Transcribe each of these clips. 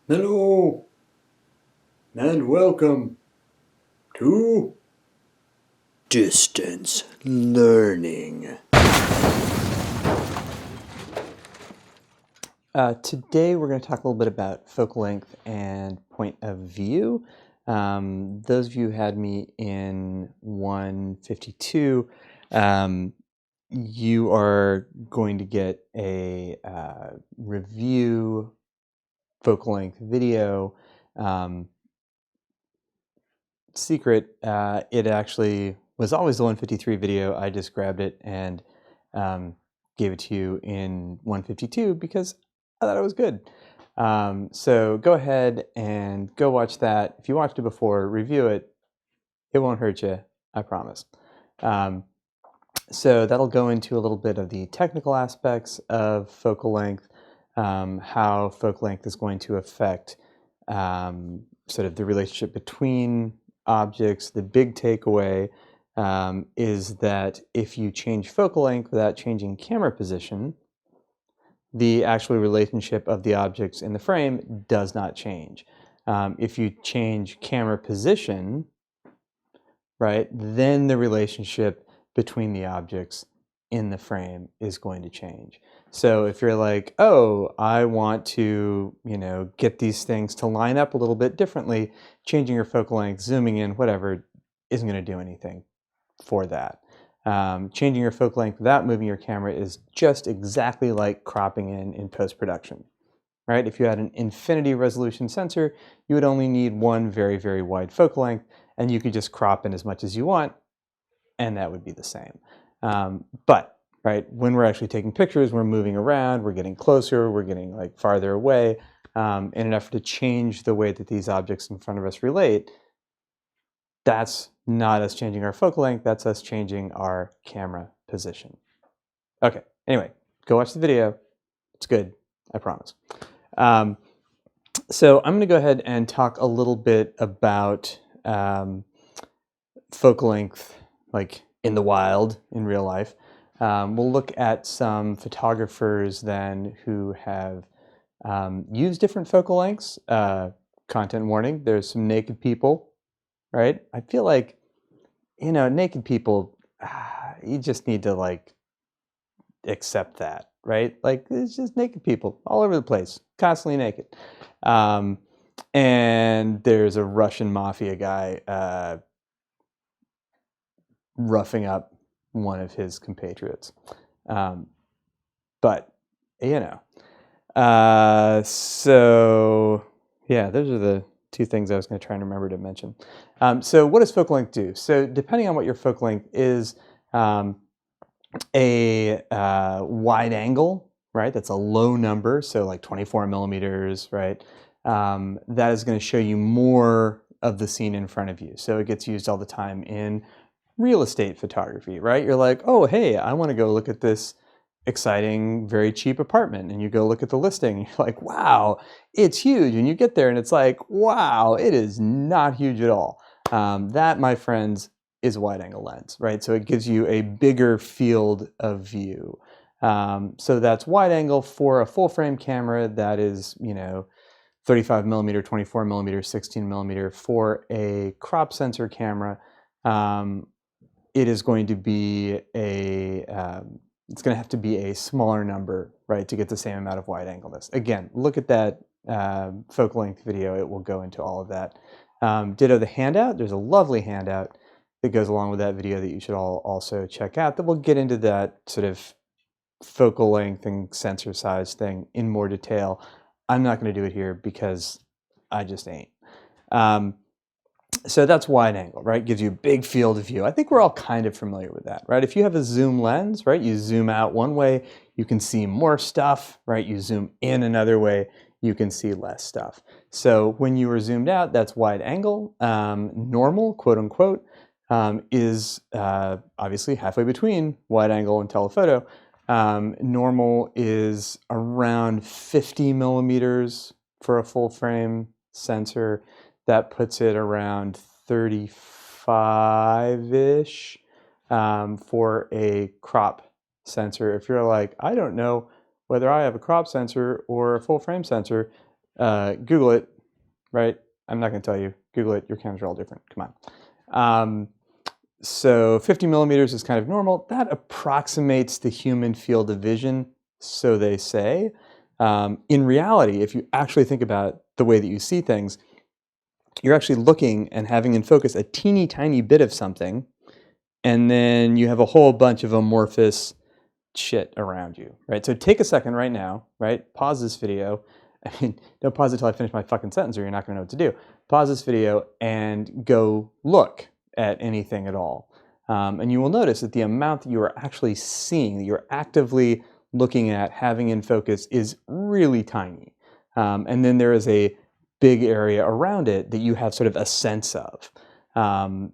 Hello and welcome to Distance Learning. Today we're going to talk a little bit about focal length and point of view. Those of you who had me in 152, you are going to get a review focal length video. Secret, it actually was always the 153 video. I just grabbed it and gave it to you in 152 because I thought it was good. So go ahead and go watch that. If you watched it before, review it. It won't hurt you, I promise. So that'll go into a little bit of the technical aspects of focal length, how focal length is going to affect sort of the relationship between objects. The big takeaway is that if you change focal length without changing camera position, the actual relationship of the objects in the frame does not change. If you change camera position, right, then the relationship between the objects in the frame is going to change. So if you're like, oh, I want to, get these things to line up a little bit differently, changing your focal length, zooming in, whatever, isn't going to do anything for that. Changing your focal length without moving your camera is just exactly like cropping in post-production, right? If you had an infinity resolution sensor, you would only need one very, very wide focal length, and you could just crop in as much as you want, and that would be the same. But right, when we're actually taking pictures, we're moving around, we're getting closer, we're getting like farther away. In an effort to change the way that these objects in front of us relate, that's not us changing our focal length, that's us changing our camera position. Okay, anyway, go watch the video. It's good, I promise. So I'm going to go ahead and talk a little bit about focal length, like in the wild, in real life. We'll look at some photographers then who have used different focal lengths. Content warning, there's some naked people, right? I feel like, naked people, you just need to like accept that, right? Like it's just naked people all over the place, constantly naked. And there's a Russian mafia guy roughing up one of his compatriots. But, so yeah, those are the two things I was going to try and remember to mention. So what does focal length do? So depending on what your focal length is, a wide angle, right? That's a low number, so like 24 millimeters, right? That is going to show you more of the scene in front of you. So it gets used all the time in real estate photography, right? You're like, oh, hey, I want to go look at this exciting, very cheap apartment. And you go look at the listing, and you're like, wow, it's huge. And you get there and it's like, wow, it is not huge at all. That, my friends, is a wide angle lens, right? So it gives you a bigger field of view. So that's wide angle for a full frame camera that is, 35 millimeter, 24 millimeter, 16 millimeter. For a crop sensor camera, it is going to be it's going to have to be a smaller number, right, to get the same amount of wide angleness. Again, look at that focal length video. It will go into all of that. Ditto the handout. There's a lovely handout that goes along with that video that you should all also check out that will get into that sort of focal length and sensor size thing in more detail. I'm not going to do it here because I just ain't. So that's wide angle, right? Gives you a big field of view. I think we're all kind of familiar with that, right? If you have a zoom lens, right, you zoom out one way, you can see more stuff, right? You zoom in another way, you can see less stuff. So when you are zoomed out, that's wide angle. Normal, quote unquote, is obviously halfway between wide angle and telephoto. Normal is around 50 millimeters for a full frame sensor. That puts it around 35-ish for a crop sensor. If you're like, I don't know whether I have a crop sensor or a full frame sensor, Google it, right? I'm not going to tell you. Google it. Your cameras are all different. Come on. So 50 millimeters is kind of normal. That approximates the human field of vision, so they say. In reality, if you actually think about the way that you see things, you're actually looking and having in focus a teeny tiny bit of something, and then you have a whole bunch of amorphous shit around you, right? So take a second right now, right? Pause this video. I mean, don't pause it until I finish my fucking sentence or you're not going to know what to do. Pause this video and go look at anything at all. And you will notice that the amount that you are actually seeing, that you're actively looking at, having in focus, is really tiny. And then there is a big area around it that you have sort of a sense of.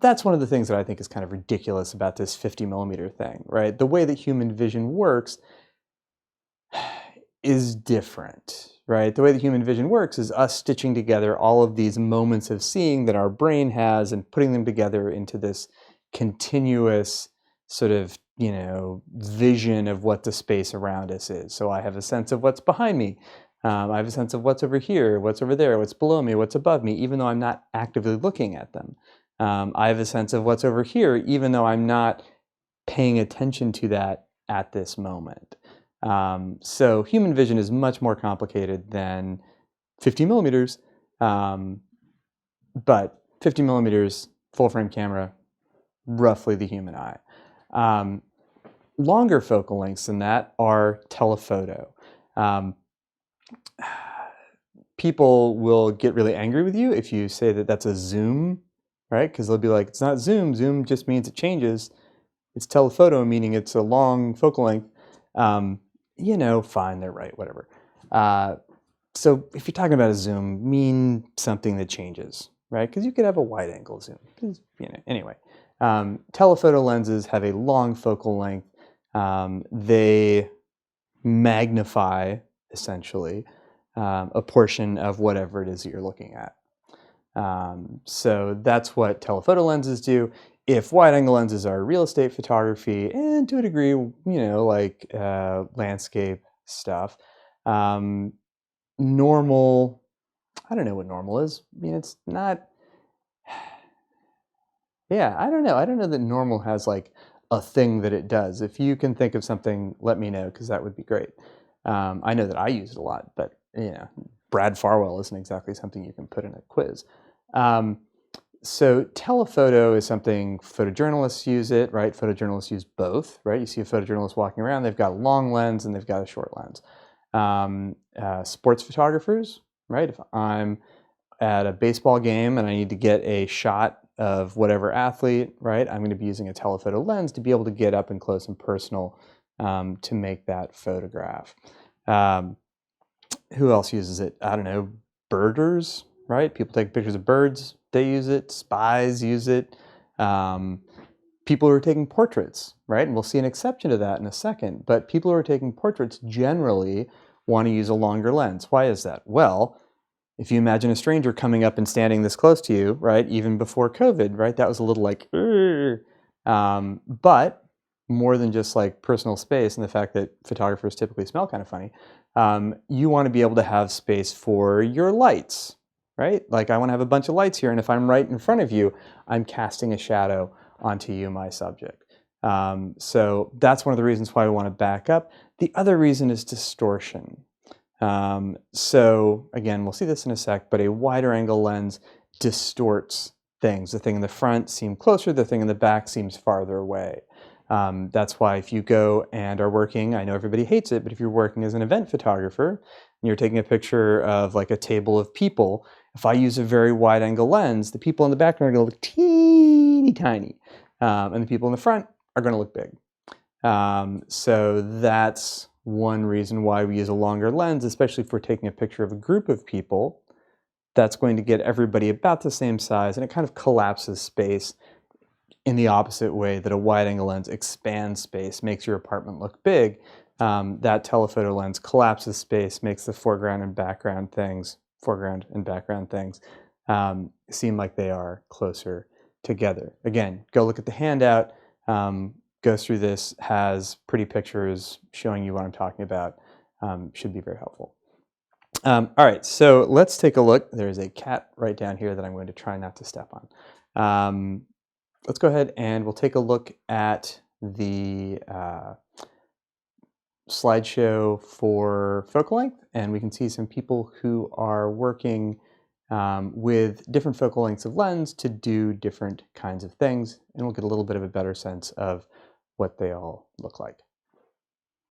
That's one of the things that I think is kind of ridiculous about this 50 millimeter thing, right? The way that human vision works is different, right? The way that human vision works is us stitching together all of these moments of seeing that our brain has and putting them together into this continuous sort of, vision of what the space around us is. So I have a sense of what's behind me. I have a sense of what's over here, what's over there, what's below me, what's above me, even though I'm not actively looking at them. I have a sense of what's over here, even though I'm not paying attention to that at this moment. So human vision is much more complicated than 50 millimeters, but 50 millimeters, full frame camera, roughly the human eye. Longer focal lengths than that are telephoto. People will get really angry with you if you say that that's a zoom, right? Because they'll be like, it's not zoom. Zoom just means it changes. It's telephoto, meaning it's a long focal length. Fine, they're right, whatever. So if you're talking about a zoom, mean something that changes, right? Because you could have a wide angle zoom. Anyway, telephoto lenses have a long focal length. They magnify, essentially, a portion of whatever it is that you're looking at. So that's what telephoto lenses do. If wide-angle lenses are real estate photography, and to a degree, like landscape stuff, normal, I don't know what normal is. I mean, it's not, yeah, I don't know. I don't know that normal has like a thing that it does. If you can think of something, let me know, because that would be great. I know that I use it a lot, but Brad Farwell isn't exactly something you can put in a quiz. So telephoto is something photojournalists use it, right? Photojournalists use both, right? You see a photojournalist walking around, they've got a long lens and they've got a short lens. Sports photographers, right? If I'm at a baseball game and I need to get a shot of whatever athlete, right? I'm going to be using a telephoto lens to be able to get up and close and personal to make that photograph. Who else uses it? I don't know, birders, right? People take pictures of birds, they use it. Spies use it. People who are taking portraits, right? And we'll see an exception to that in a second. But people who are taking portraits generally want to use a longer lens. Why is that? Well, if you imagine a stranger coming up and standing this close to you, right, even before COVID, right, that was a little like, but more than just like personal space and the fact that photographers typically smell kind of funny, you want to be able to have space for your lights, right? Like I want to have a bunch of lights here, and if I'm right in front of you, I'm casting a shadow onto you, my subject. So that's one of the reasons why we want to back up. The other reason is distortion. So again, we'll see this in a sec, but a wider angle lens distorts things. The thing in the front seems closer, the thing in the back seems farther away. That's why if you go and are working, I know everybody hates it, but if you're working as an event photographer and you're taking a picture of like a table of people, if I use a very wide angle lens, the people in the background are going to look teeny tiny, and the people in the front are going to look big. So that's one reason why we use a longer lens, especially if we're taking a picture of a group of people. That's going to get everybody about the same size, and it kind of collapses space in the opposite way that a wide-angle lens expands space, makes your apartment look big. That telephoto lens collapses space, makes the foreground and background things seem like they are closer together. Again, go look at the handout. Goes through this, has pretty pictures showing you what I'm talking about. Should be very helpful. All right, so let's take a look. There's a cat right down here that I'm going to try not to step on. Let's go ahead and we'll take a look at the slideshow for focal length, and we can see some people who are working with different focal lengths of lens to do different kinds of things, and we'll get a little bit of a better sense of what they all look like.